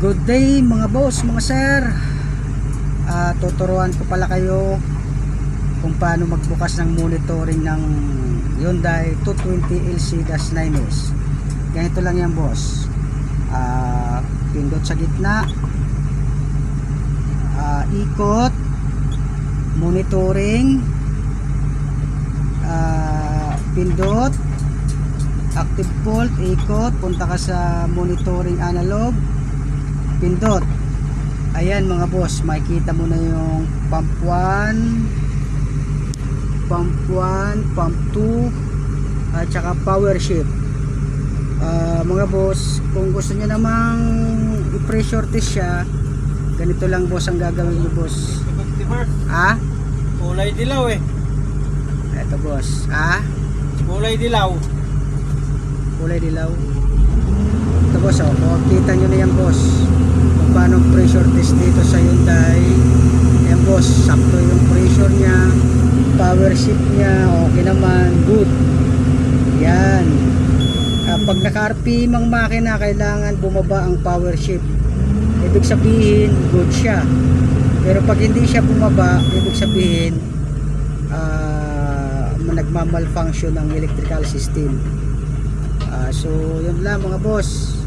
Good day mga boss, mga sir. Tuturuan ko pala kayo kung paano magbukas ng monitoring ng Hyundai 220LC-9S. Ganito lang yan boss. Pindot sa gitna, ikot, monitoring, pindot, active fault, ikot, punta ka sa monitoring analog, pindot. Ayan mga boss, makikita mo na yung pump 1, pump 2 at saka power shift. Mga boss, kung gusto niyo namang i-pressure test siya, ganito lang boss ang gagawin niyo boss. Kulay dilaw eh. Eto boss, Kulay dilaw. kulay dilaw. Ito boss, kung kita nyo na yan boss kung paano pressure test dito sa Hyundai. Yan boss, sakto yung pressure nya, power shift nya okay naman, good. Yan. Pag naka-RPM ang makina, kailangan bumaba ang power shift, ibig sabihin good siya. Pero pag hindi siya bumaba, ibig sabihin nagmamalfunction ang electrical system. So yun lang mga boss.